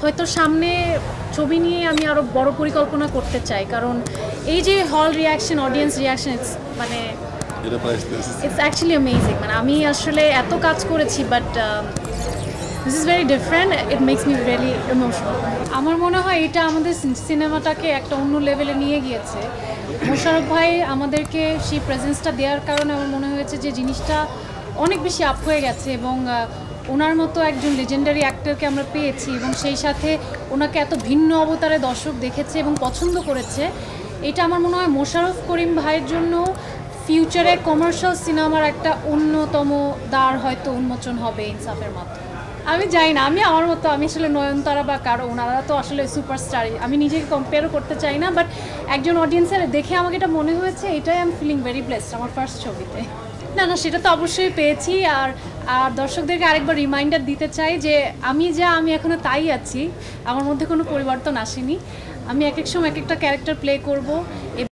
হয়তো সামনে ছবি নিয়ে আমি আরও বড় পরিকল্পনা করতে চাই, কারণ এই যে হল রিয়াকশন, অডিয়েন্স রিয়াকশন, মানে ইটস অ্যাকচুয়ালি অ্যামেজিং। মানে আমি আসলে এত কাজ করেছি, but this is very different, it makes me really emotional. আমার মনে হয় এটা আমাদের সিনেমাটাকে একটা অন্য লেভেলে নিয়ে গিয়েছে। মোশাররফ ভাই আমাদেরকে সেই প্রেজেন্সটা দেওয়ার কারণে আমার মনে হয়েছে যে জিনিসটা অনেক বেশি আপ হয়ে গেছে, এবং ওনার মতো একজন লেজেন্ডারি অ্যাক্টরকে আমরা পেয়েছি, এবং সেই সাথে ওনাকে এত ভিন্ন অবতারে দর্শক দেখেছে এবং পছন্দ করেছে। এটা আমার মনে হয় মোশাররফ করিম ভাইয়ের জন্য ফিউচারে কমার্শিয়াল সিনেমার একটা অন্যতম দ্বার হয়তো উন্মোচন হবে ইনসাফের মাধ্যমে। আমি জানি না, আমি আমার মতো, আমি আসলে নয়নতারা বা কারো, ওনারা তো আসলে সুপারস্টার, আমি নিজেকে কম্পেয়ারও করতে চাই না, বাট একজন অডিয়েন্সের দেখে আমাকে এটা মনে হয়েছে, এটাই I am feeling very blessed আমার ফার্স্ট ছবিতে। না না, সেটা তো অবশ্যই পেয়েছি। আর আর দর্শকদেরকে আরেকবার রিমাইন্ডার দিতে চাই যে আমি এখনও তাই আছি, আমার মধ্যে কোনো পরিবর্তন আসেনি। আমি এক এক সময় এক একটা ক্যারেক্টার প্লে করব।